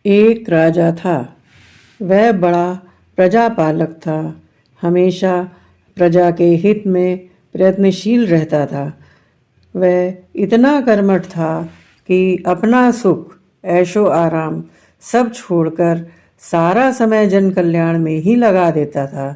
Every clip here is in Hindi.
एक राजा था। वह बड़ा प्रजापालक था। हमेशा प्रजा के हित में प्रयत्नशील रहता था। वह इतना कर्मठ था कि अपना सुख, ऐशो आराम सब छोड़कर सारा समय जन कल्याण में ही लगा देता था।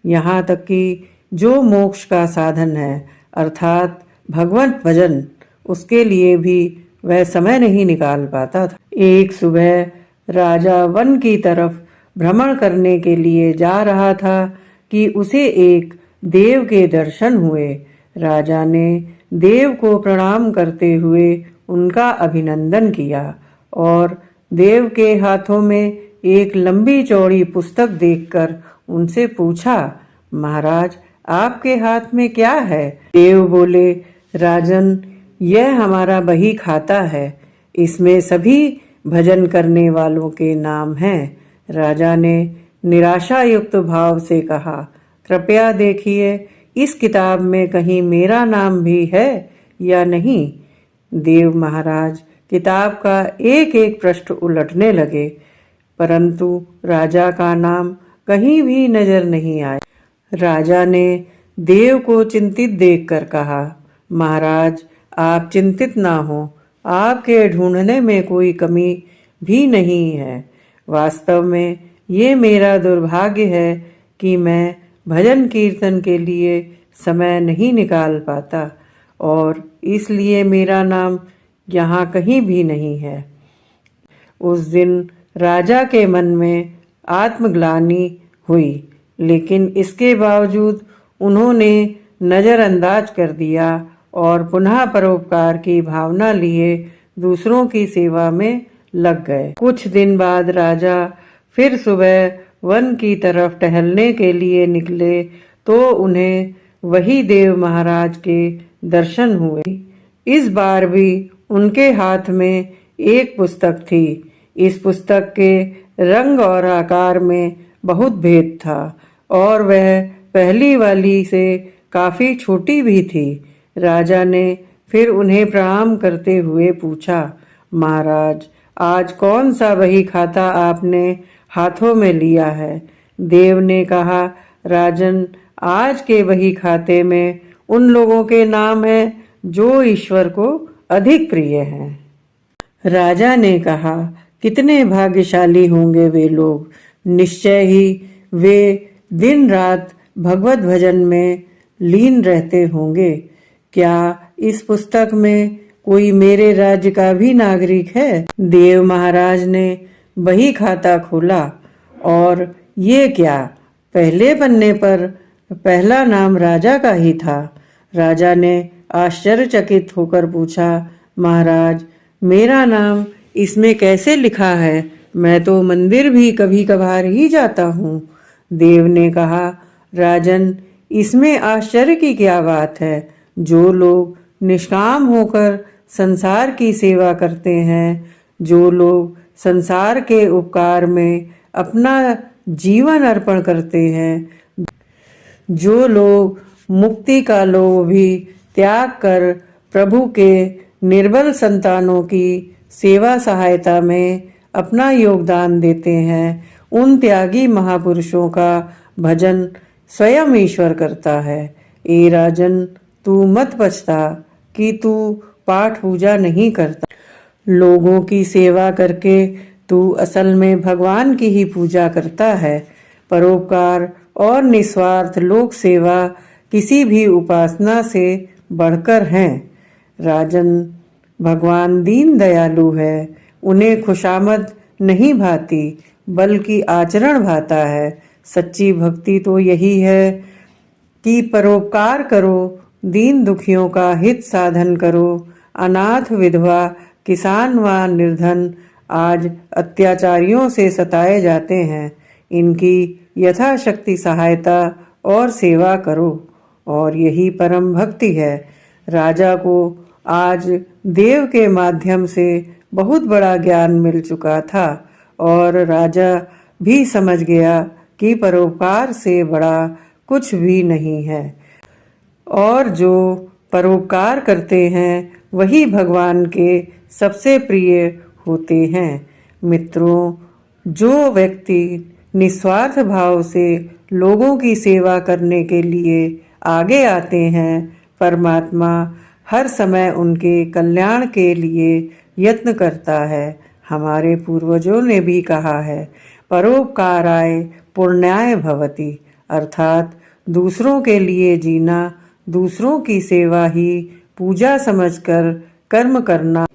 यहाँ तक कि जो मोक्ष का साधन है अर्थात भगवत भजन, उसके लिए भी वह समय नहीं निकाल पाता था। एक सुबह राजा वन की तरफ भ्रमण करने के लिए जा रहा था कि उसे एक देव के दर्शन हुए। राजा ने देव को प्रणाम करते हुए उनका अभिनंदन किया और देव के हाथों में एक लंबी चौड़ी पुस्तक देखकर उनसे पूछा, महाराज, आपके हाथ में क्या है? देव बोले, राजन, यह हमारा बही खाता है। इसमें सभी भजन करने वालों के नाम हैं। राजा ने निराशा युक्त भाव से कहा, कृपया देखिए, इस किताब में कहीं मेरा नाम भी है या नहीं? देव महाराज किताब का एक एक पृष्ठ उलटने लगे, परंतु राजा का नाम कहीं भी नजर नहीं आया। राजा ने देव को चिंतित देखकर कहा, महाराज, आप चिंतित ना हो, आपके ढूंढने में कोई कमी भी नहीं है। वास्तव में ये मेरा दुर्भाग्य है कि मैं भजन कीर्तन के लिए समय नहीं निकाल पाता और इसलिए मेरा नाम यहाँ कहीं भी नहीं है। उस दिन राजा के मन में आत्मग्लानि हुई, लेकिन इसके बावजूद उन्होंने नजरअंदाज कर दिया और पुनः परोपकार की भावना लिए दूसरों की सेवा में लग गए। कुछ दिन बाद राजा फिर सुबह वन की तरफ टहलने के लिए निकले तो उन्हें वही देव महाराज के दर्शन हुए। इस बार भी उनके हाथ में एक पुस्तक थी। इस पुस्तक के रंग और आकार में बहुत भेद था और वह पहली वाली से काफी छोटी भी थी। राजा ने फिर उन्हें प्रणाम करते हुए पूछा, महाराज, आज कौन सा बही खाता आपने हाथों में लिया है? देव ने कहा, राजन, आज के बही खाते में उन लोगों के नाम हैं जो ईश्वर को अधिक प्रिय हैं। राजा ने कहा, कितने भाग्यशाली होंगे वे लोग। निश्चय ही वे दिन रात भगवत भजन में लीन रहते होंगे। क्या इस पुस्तक में कोई मेरे राज्य का भी नागरिक है? देव महाराज ने बही खाता खोला और ये क्या, पहले पन्ने पर पहला नाम राजा का ही था। राजा ने आश्चर्यचकित होकर पूछा, महाराज, मेरा नाम इसमें कैसे लिखा है? मैं तो मंदिर भी कभी कभार ही जाता हूँ। देव ने कहा, राजन, इसमें आश्चर्य की क्या बात है? जो लोग निष्काम होकर संसार की सेवा करते हैं, जो लोग संसार के उपकार में अपना जीवन अर्पण करते हैं, जो लोग मुक्ति का लोभ भी त्याग कर प्रभु के निर्बल संतानों की सेवा सहायता में अपना योगदान देते हैं, उन त्यागी महापुरुषों का भजन स्वयं ईश्वर करता है। ए राजन, तू मत पछता कि तू पाठ पूजा नहीं करता। लोगों की सेवा करके तू असल में भगवान की ही पूजा करता है। परोपकार और निस्वार्थ लोक सेवा किसी भी उपासना से बढ़कर हैं। राजन, भगवान दीन दयालु है। उन्हें खुशामद नहीं भाती बल्कि आचरण भाता है। सच्ची भक्ति तो यही है कि परोपकार करो, दीन दुखियों का हित साधन करो। अनाथ, विधवा, किसान व निर्धन आज अत्याचारियों से सताए जाते हैं। इनकी यथाशक्ति सहायता और सेवा करो, और यही परम भक्ति है। राजा को आज देव के माध्यम से बहुत बड़ा ज्ञान मिल चुका था और राजा भी समझ गया कि परोपकार से बड़ा कुछ भी नहीं है और जो परोपकार करते हैं वही भगवान के सबसे प्रिय होते हैं। मित्रों, जो व्यक्ति निस्वार्थ भाव से लोगों की सेवा करने के लिए आगे आते हैं, परमात्मा हर समय उनके कल्याण के लिए यत्न करता है। हमारे पूर्वजों ने भी कहा है, परोपकाराय पुण्याय भवति, अर्थात दूसरों के लिए जीना, दूसरों की सेवा ही पूजा समझकर कर्म करना,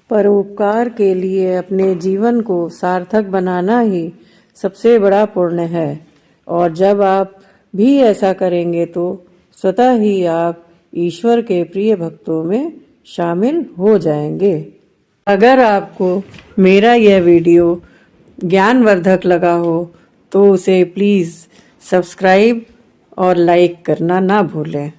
परोपकार के लिए अपने जीवन को सार्थक बनाना ही सबसे बड़ा पुण्य है। और जब आप भी ऐसा करेंगे तो स्वतः ही आप ईश्वर के प्रिय भक्तों में शामिल हो जाएंगे। अगर आपको मेरा यह वीडियो ज्ञानवर्धक लगा हो तो उसे प्लीज़ सब्सक्राइब और लाइक करना ना भूलें।